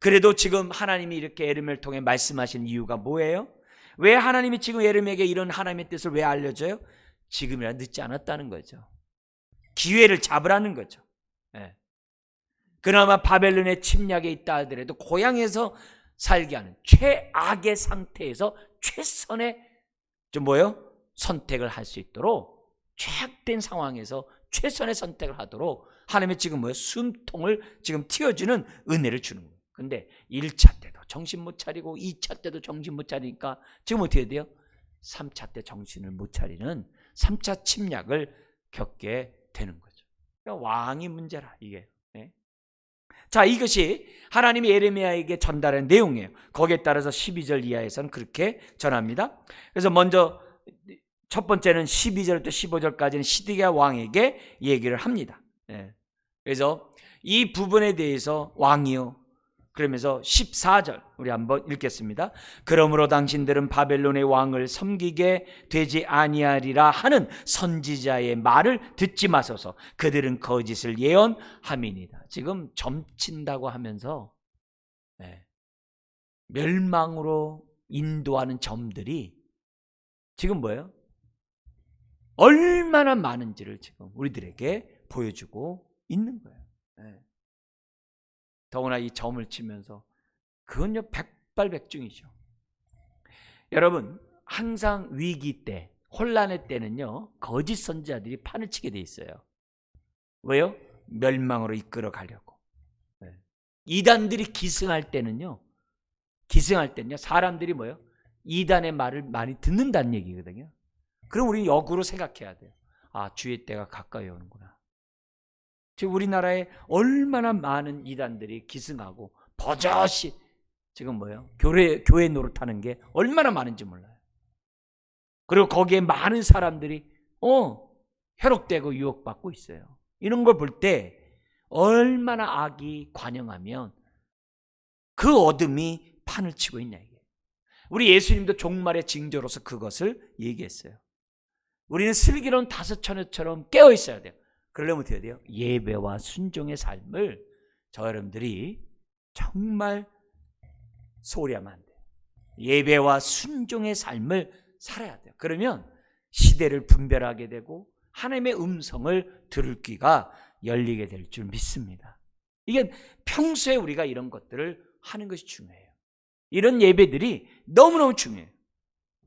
그래도 지금 하나님이 이렇게 에르미야를 통해 말씀하신 이유가 뭐예요? 왜 하나님이 지금 에르미야에게 이런 하나님의 뜻을 왜 알려줘요? 지금이라 늦지 않았다는 거죠. 기회를 잡으라는 거죠. 그나마 바벨론의 침략에 있다 하더라도 고향에서 살게 하는 최악의 상태에서 최선의 선택을 할 수 있도록, 최악된 상황에서 최선의 선택을 하도록 하나님의 지금 숨통을 지금 틔워주는 은혜를 주는 거예요. 근데 1차 때도 정신 못 차리고 2차 때도 정신 못 차리니까 지금 어떻게 돼요? 3차 때 정신을 못 차리는 3차 침략을 겪게 되는 거죠. 그러니까 왕이 문제라 이게. 자, 이것이 하나님이 에레미야에게 전달한 내용이에요. 거기에 따라서 12절 이하에서는 그렇게 전합니다. 그래서 먼저 첫 번째는 12절부터 15절까지는 시드기야 왕에게 얘기를 합니다. 그래서 이 부분에 대해서 왕이요, 그러면서 14절 우리 한번 읽겠습니다. 그러므로 당신들은 바벨론의 왕을 섬기게 되지 아니하리라 하는 선지자의 말을 듣지 마소서. 그들은 거짓을 예언함이니이다. 지금 점친다고 하면서 멸망으로 인도하는 점들이 지금 뭐예요? 얼마나 많은지를 지금 우리들에게 보여주고 있는 거예요. 더구나 이 점을 치면서 그건요 백발백중이죠. 여러분, 항상 위기 때, 혼란의 때는요 거짓 선지자들이 판을 치게 돼 있어요. 왜요? 멸망으로 이끌어 가려고. 이단들이 기승할 때는요 사람들이 이단의 말을 많이 듣는다는 얘기거든요. 그럼 우리 역으로 생각해야 돼요. 아, 주의 때가 가까이 오는구나. 지금 우리나라에 얼마나 많은 이단들이 기승하고 버젓이 지금 교회 노릇하는 게 얼마나 많은지 몰라요. 그리고 거기에 많은 사람들이 현혹되고 유혹받고 있어요. 이런 걸 볼 때 얼마나 악이 관영하면 그 어둠이 판을 치고 있냐 이게. 우리 예수님도 종말의 징조로서 그것을 얘기했어요. 우리는 슬기로운 다섯처녀처럼 깨어 있어야 돼요. 그러려면 어떻게 해야 돼요? 예배와 순종의 삶을 저 여러분들이 정말 소홀히 하면 안 돼요. 예배와 순종의 삶을 살아야 돼요. 그러면 시대를 분별하게 되고 하나님의 음성을 들을 귀가 열리게 될 줄 믿습니다. 이게 평소에 우리가 이런 것들을 하는 것이 중요해요. 이런 예배들이 너무너무 중요해요.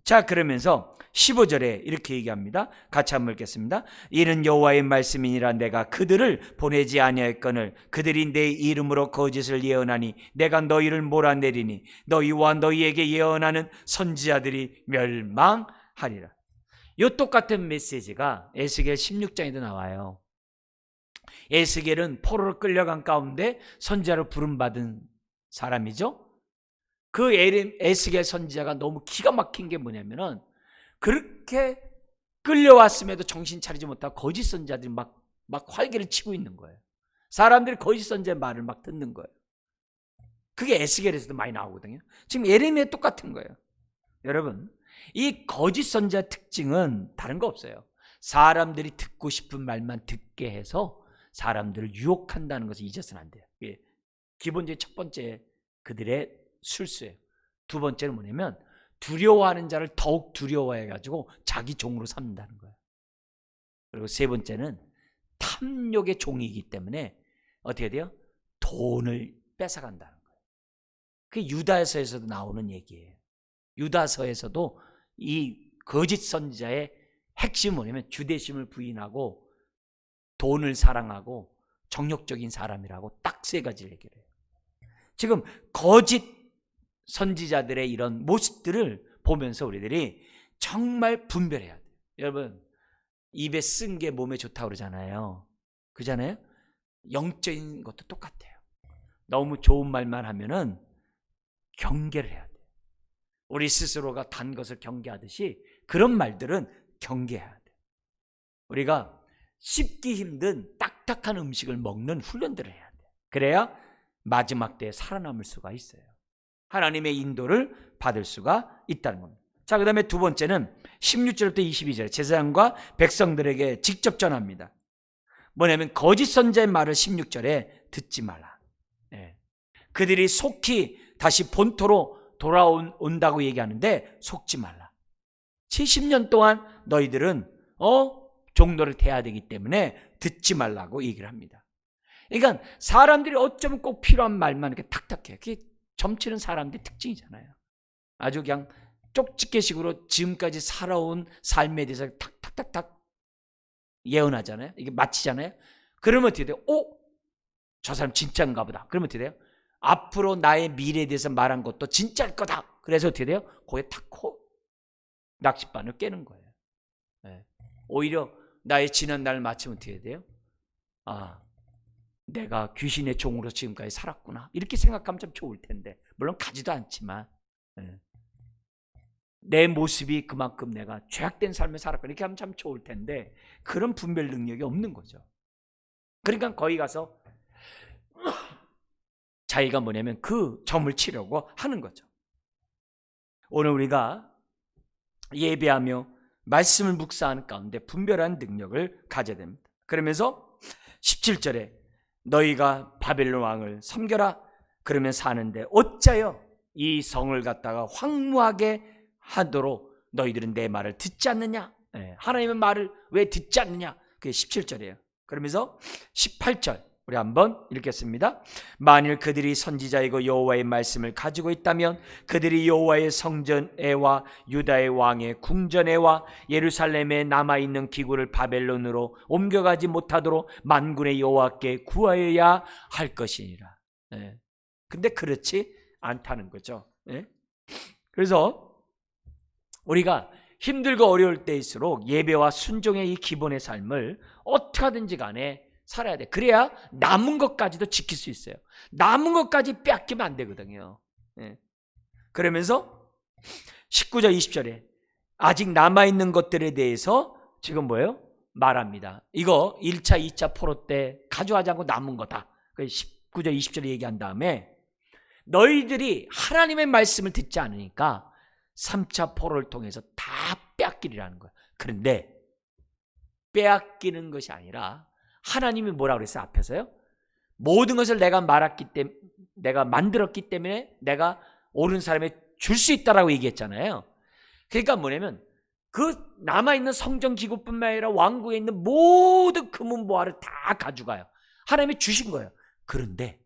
자, 그러면서 15절에 이렇게 얘기합니다. 같이 한번 읽겠습니다. 이는 여호와의 말씀이니라. 내가 그들을 보내지 아니하였거늘 그들이 내 이름으로 거짓을 예언하니 내가 너희를 몰아내리니 너희와 너희에게 예언하는 선지자들이 멸망하리라. 이 똑같은 메시지가 에스겔 16장에도 나와요. 에스겔은 포로로 끌려간 가운데 선지자로 부름받은 사람이죠. 그 에스겔 선지자가 너무 기가 막힌 게 뭐냐면은 그렇게 끌려왔음에도 정신 차리지 못하고 거짓 선지자들이 막 활개를 치고 있는 거예요. 사람들이 거짓 선지자의 말을 막 듣는 거예요. 그게 에스겔에서도 많이 나오거든요. 지금 예레미야 똑같은 거예요. 여러분, 이 거짓 선지자 특징은 다른 거 없어요. 사람들이 듣고 싶은 말만 듣게 해서 사람들을 유혹한다는 것을 잊어서는 안 돼요. 이게 기본적인 첫 번째 그들의 술수예요. 두 번째는 뭐냐면 두려워하는 자를 더욱 두려워해가지고 자기 종으로 삼는다는 거예요. 그리고 세 번째는 탐욕의 종이기 때문에 어떻게 돼요? 돈을 뺏어간다는 거예요. 그게 유다서에서도 나오는 얘기예요. 유다서에서도 이 거짓 선지자의 핵심은 뭐냐면 주대심을 부인하고 돈을 사랑하고 정욕적인 사람이라고 딱 세 가지를 얘기를 해요. 지금 거짓 선지자들의 이런 모습들을 보면서 우리들이 정말 분별해야 돼요. 여러분, 입에 쓴 게 몸에 좋다고 그러잖아요. 그잖아요? 영적인 것도 똑같아요. 너무 좋은 말만 하면은 경계를 해야 돼요. 우리 스스로가 단 것을 경계하듯이 그런 말들은 경계해야 돼요. 우리가 씹기 힘든 딱딱한 음식을 먹는 훈련들을 해야 돼요. 그래야 마지막 때에 살아남을 수가 있어요. 하나님의 인도를 받을 수가 있다는 겁니다. 자, 그 다음에 두 번째는 16절부터 22절 제사장과 백성들에게 직접 전합니다. 뭐냐면 거짓 선지자의 말을 16절에 듣지 말라. 그들이 속히 다시 본토로 돌아온다고 얘기하는데 속지 말라. 70년 동안 너희들은 종노릇 해야 되기 때문에 듣지 말라고 얘기를 합니다. 그러니까 사람들이 어쩌면 꼭 필요한 말만 이렇게 탁탁해요. 그게 점치는 사람들의 특징이잖아요. 아주 그냥 쪽집게식으로 지금까지 살아온 삶에 대해서 탁탁탁탁 예언하잖아요. 이게 마치잖아요. 그러면 어떻게 돼요? 저 사람 진짜인가 보다. 그러면 어떻게 돼요? 앞으로 나의 미래에 대해서 말한 것도 진짜일 거다. 그래서 어떻게 돼요? 거기에 탁 낚싯바늘 깨는 거예요. 네. 오히려 나의 지난 날을 마치면 어떻게 돼요? 내가 귀신의 종으로 지금까지 살았구나. 이렇게 생각하면 참 좋을 텐데. 물론 가지도 않지만. 네. 내 모습이 그만큼 내가 죄악된 삶을 살았구나. 이렇게 하면 참 좋을 텐데 그런 분별 능력이 없는 거죠. 그러니까 거기 가서 자기가 뭐냐면 그 점을 치려고 하는 거죠. 오늘 우리가 예배하며 말씀을 묵상하는 가운데 분별하는 능력을 가져야 됩니다. 그러면서 17절에 너희가 바벨론 왕을 섬겨라. 그러면 사는데 어찌하여 이 성을 갖다가 황무하게 하도록 너희들은 내 말을 듣지 않느냐. 하나님의 말을 왜 듣지 않느냐. 그게 17절이에요. 그러면서 18절 우리 한번 읽겠습니다. 만일 그들이 선지자이고 여호와의 말씀을 가지고 있다면 그들이 여호와의 성전에와 유다의 왕의 궁전에와 예루살렘에 남아있는 기구를 바벨론으로 옮겨가지 못하도록 만군의 여호와께 구하여야 할 것이니라. 근데 그렇지 않다는 거죠. 그래서 우리가 힘들고 어려울 때일수록 예배와 순종의 이 기본의 삶을 어떻게 하든지 간에 살아야 돼. 그래야 남은 것까지도 지킬 수 있어요. 남은 것까지 빼앗기면 안 되거든요. 그러면서 19절 20절에 아직 남아있는 것들에 대해서 지금 뭐예요? 말합니다. 이거 1차 2차 포로 때 가져가지 않고 남은 거다. 19절 20절에 얘기한 다음에 너희들이 하나님의 말씀을 듣지 않으니까 3차 포로를 통해서 다 빼앗기리라는 거예요. 그런데 빼앗기는 것이 아니라 하나님이 뭐라고 그랬어요? 앞에서요? 모든 것을 내가 내가 만들었기 때문에 내가 옳은 사람에 줄 수 있다라고 얘기했잖아요. 그러니까 뭐냐면 그 남아있는 성전 기구뿐만 아니라 왕국에 있는 모든 금은보화를 다 가져가요. 하나님이 주신 거예요. 그런데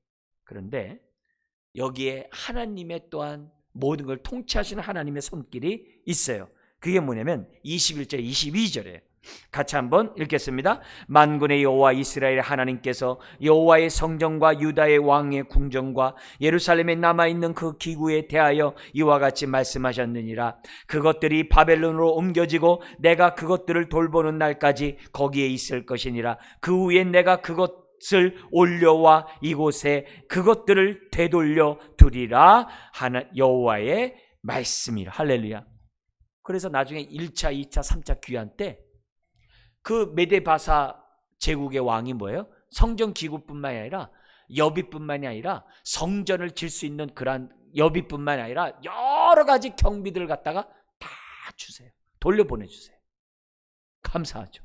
여기에 하나님의 또한 모든 걸 통치하시는 하나님의 손길이 있어요. 그게 뭐냐면 21절 22절에 같이 한번 읽겠습니다. 만군의 여호와 이스라엘 하나님께서 여호와의 성전과 유다의 왕의 궁전과 예루살렘에 남아있는 그 기구에 대하여 이와 같이 말씀하셨느니라. 그것들이 바벨론으로 옮겨지고 내가 그것들을 돌보는 날까지 거기에 있을 것이니라. 그 후에 내가 그것을 올려와 이곳에 그것들을 되돌려 두리라. 여호와의 말씀이라. 할렐루야. 그래서 나중에 1차, 2차, 3차 귀환 때 그 메데바사 제국의 왕이 뭐예요? 성전 기구뿐만이 아니라 여비뿐만이 아니라 성전을 질 수 있는 그러한 여비뿐만이 아니라 여러 가지 경비들을 갖다가 다 주세요. 돌려보내주세요. 감사하죠.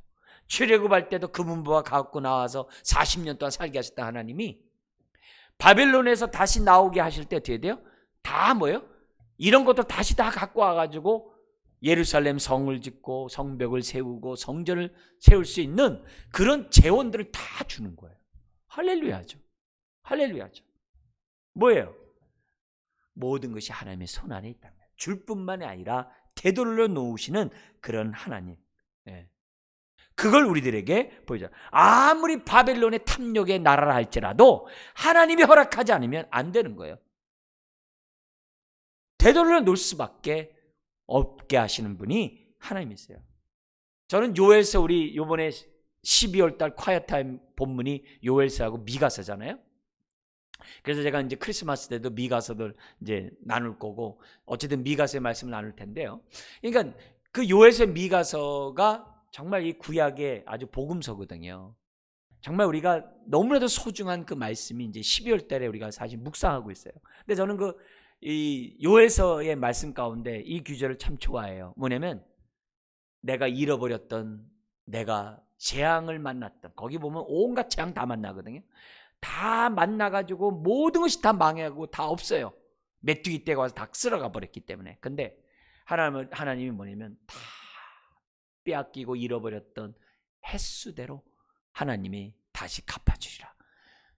출애굽할 때도 금은보화 갖고 나와서 40년 동안 살게 하셨다 하나님이 바벨론에서 다시 나오게 하실 때 어떻게 돼요? 다 뭐예요? 이런 것도 다시 다 갖고 와가지고 예루살렘 성을 짓고 성벽을 세우고 성전을 세울 수 있는 그런 재원들을 다 주는 거예요. 할렐루야죠. 할렐루야죠. 뭐예요? 모든 것이 하나님의 손 안에 있다는 거예요. 줄 뿐만이 아니라 되돌려 놓으시는 그런 하나님. 그걸 우리들에게 보여줘요. 아무리 바벨론의 탐욕의 나라라 할지라도 하나님이 허락하지 않으면 안 되는 거예요. 되돌려 놓을 수밖에 없게 하시는 분이 하나님이세요. 저는 요엘서 우리 요번에 12월 달 콰이어타임 본문이 요엘서하고 미가서잖아요. 그래서 제가 이제 크리스마스 때도 미가서들 이제 나눌 거고 어쨌든 미가서의 말씀을 나눌 텐데요. 그러니까 그 요엘서 미가서가 정말 이 구약의 아주 복음서거든요. 정말 우리가 너무나도 소중한 그 말씀이 이제 12월 달에 우리가 사실 묵상하고 있어요. 근데 저는 이 요엘서의 말씀 가운데 이 구절을 참 좋아해요. 뭐냐면 내가 잃어버렸던, 내가 재앙을 만났던, 거기 보면 온갖 재앙 다 만나거든요. 다 만나가지고 모든 것이 다 망하고 다 없어요. 메뚜기 떼가 와서 다 쓸어가 버렸기 때문에. 근데 하나님이 뭐냐면 다 빼앗기고 잃어버렸던 횟수대로 하나님이 다시 갚아주리라.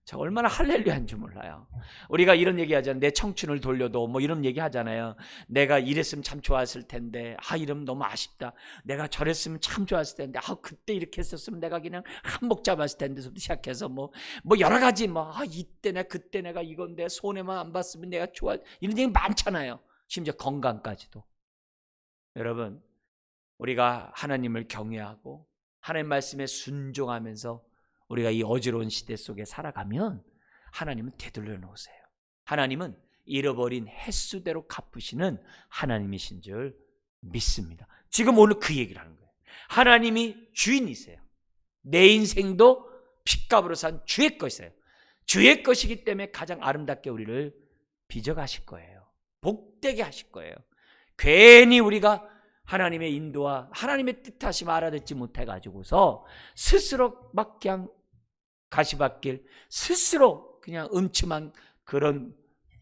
저 얼마나 할렐루야인지 몰라요. 우리가 이런 얘기 하잖아요. 내 청춘을 돌려도 뭐 이런 얘기 하잖아요. 내가 이랬으면 참 좋았을 텐데, 이러면 너무 아쉽다. 내가 저랬으면 참 좋았을 텐데, 그때 이렇게 했었으면 내가 그냥 한몫 잡았을 텐데부터 시작해서 뭐 여러 가지 이때 내가 그때 내가 이건데 손해만 안 봤으면 내가 좋아, 이런 얘기 많잖아요. 심지어 건강까지도. 여러분, 우리가 하나님을 경외하고 하나님 말씀에 순종하면서 우리가 이 어지러운 시대 속에 살아가면 하나님은 되돌려 놓으세요. 하나님은 잃어버린 횟수대로 갚으시는 하나님이신 줄 믿습니다. 지금 오늘 그 얘기를 하는 거예요. 하나님이 주인이세요. 내 인생도 핏값으로 산 주의 것이에요. 주의 것이기 때문에 가장 아름답게 우리를 빚어가실 거예요. 복되게 하실 거예요. 괜히 우리가 하나님의 인도와 하나님의 뜻하심 알아듣지 못해가지고서 스스로 막 그냥 가시밭길, 스스로 그냥 음침한 그런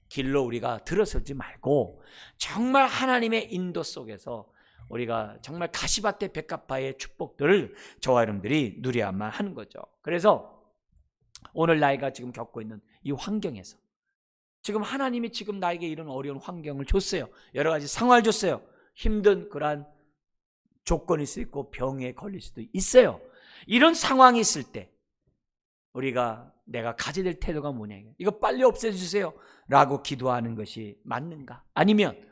길로 우리가 들어서지 말고 정말 하나님의 인도 속에서 우리가 정말 가시밭의 백합화의 축복들을 저와 여러분들이 누려야만 하는 거죠. 그래서 오늘 나이가 지금 겪고 있는 이 환경에서 지금 하나님이 지금 나에게 이런 어려운 환경을 줬어요. 여러 가지 상황을 줬어요. 힘든 그러한 조건일 수 있고 병에 걸릴 수도 있어요. 이런 상황이 있을 때 우리가 내가 가져야 될 태도가 뭐냐, 이거 빨리 없애주세요 라고 기도하는 것이 맞는가? 아니면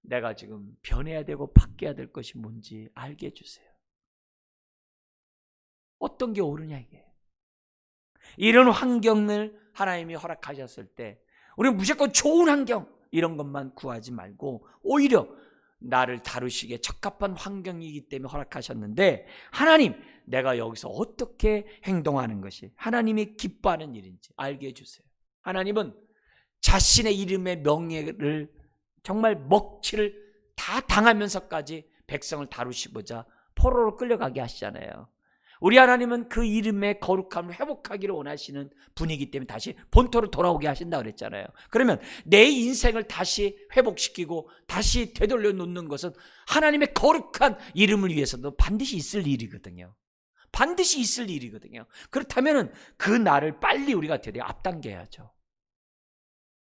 내가 지금 변해야 되고 바뀌어야 될 것이 뭔지 알게 해주세요. 어떤 게 옳으냐, 이게. 이런 환경을 하나님이 허락하셨을 때 우리는 무조건 좋은 환경 이런 것만 구하지 말고 오히려 나를 다루시기에 적합한 환경이기 때문에 허락하셨는데, 하나님, 내가 여기서 어떻게 행동하는 것이 하나님이 기뻐하는 일인지 알게 해주세요. 하나님은 자신의 이름의 명예를 정말 먹칠을 다 당하면서까지 백성을 다루시고자 포로로 끌려가게 하시잖아요. 우리 하나님은 그 이름의 거룩함을 회복하기를 원하시는 분이기 때문에 다시 본토로 돌아오게 하신다 그랬잖아요. 그러면 내 인생을 다시 회복시키고 다시 되돌려 놓는 것은 하나님의 거룩한 이름을 위해서도 반드시 있을 일이거든요. 반드시 있을 일이거든요. 그렇다면 그 날을 빨리 우리가 드디어 앞당겨야죠.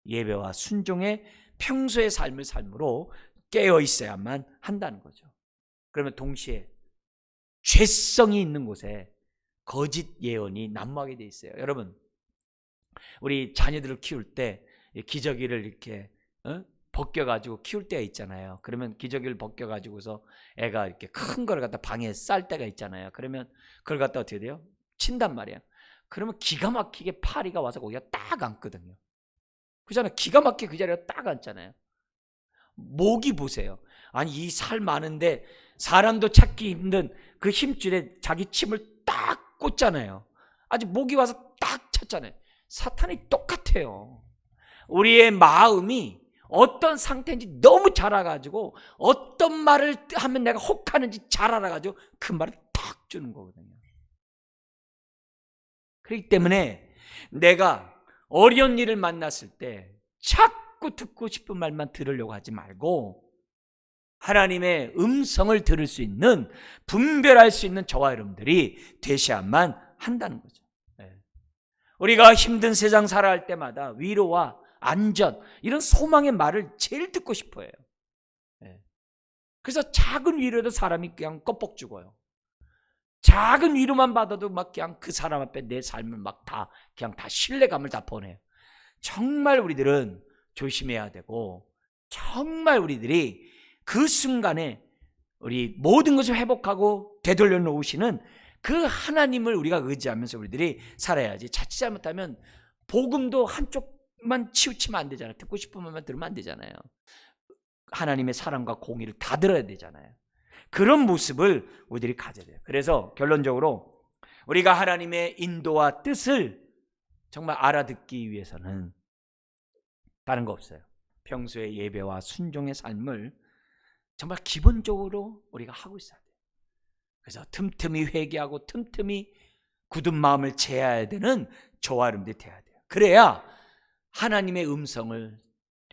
예배와 순종의 평소의 삶을 삶으로 깨어 있어야만 한다는 거죠. 그러면 동시에 죄성이 있는 곳에 거짓 예언이 난무하게 돼 있어요. 여러분, 우리 자녀들을 키울 때 기저귀를 이렇게 벗겨가지고 키울 때가 있잖아요. 그러면 기저귀를 벗겨가지고서 애가 이렇게 큰 걸 갖다 방에 쌀 때가 있잖아요. 그러면 그걸 갖다 어떻게 돼요? 친단 말이에요. 그러면 기가 막히게 파리가 와서 거기가 딱 앉거든요. 그잖아요. 기가 막히게 그 자리에 딱 앉잖아요. 모기 보세요. 아니, 이 살 많은데 사람도 찾기 힘든 그 힘줄에 자기 침을 딱 꽂잖아요. 아직 모기 와서 딱 찼잖아요. 사탄이 똑같아요. 우리의 마음이 어떤 상태인지 너무 잘 알아가지고 어떤 말을 하면 내가 혹하는지 잘 알아가지고 그 말을 탁 주는 거거든요. 그렇기 때문에 내가 어려운 일을 만났을 때 자꾸 듣고 싶은 말만 들으려고 하지 말고 하나님의 음성을 들을 수 있는, 분별할 수 있는 저와 여러분들이 되셔야만 한다는 거죠. 우리가 힘든 세상 살아갈 때마다 위로와 안전, 이런 소망의 말을 제일 듣고 싶어요. 그래서 작은 위로도 사람이 그냥 껍벅 죽어요. 작은 위로만 받아도 막 그냥 그 사람 앞에 내 삶을 막 다 그냥 다 신뢰감을 다 보내요. 정말 우리들은 조심해야 되고, 정말 우리들이 그 순간에 우리 모든 것을 회복하고 되돌려 놓으시는 그 하나님을 우리가 의지하면서 우리들이 살아야지. 자칫 잘못하면 복음도 한쪽만 치우치면 안 되잖아요. 듣고 싶은 말만 들으면 안 되잖아요. 하나님의 사랑과 공의를 다 들어야 되잖아요. 그런 모습을 우리들이 가져야 돼요. 그래서 결론적으로 우리가 하나님의 인도와 뜻을 정말 알아듣기 위해서는 다른 거 없어요. 평소에 예배와 순종의 삶을 정말 기본적으로 우리가 하고 있어야 돼요. 그래서 틈틈이 회개하고 틈틈이 굳은 마음을 제어해야 되는 저와 여러분들이 돼야 돼요. 그래야 하나님의 음성을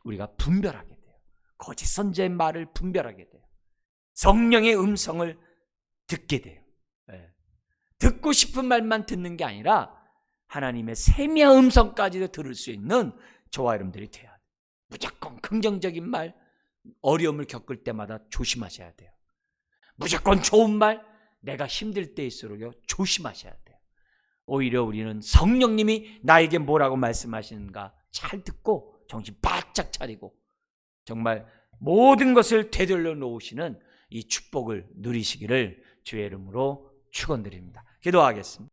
우리가 분별하게 돼요. 거짓 선지자의 말을 분별하게 돼요. 성령의 음성을 듣게 돼요. 듣고 싶은 말만 듣는 게 아니라 하나님의 세미한 음성까지도 들을 수 있는 저와 여러분들이 돼야 돼요. 무조건 긍정적인 말, 어려움을 겪을 때마다 조심하셔야 돼요. 무조건 좋은 말, 내가 힘들 때일수록 조심하셔야 돼요. 오히려 우리는 성령님이 나에게 뭐라고 말씀하시는가 잘 듣고 정신 바짝 차리고 정말 모든 것을 되돌려 놓으시는 이 축복을 누리시기를 주의 이름으로 축원드립니다. 기도하겠습니다.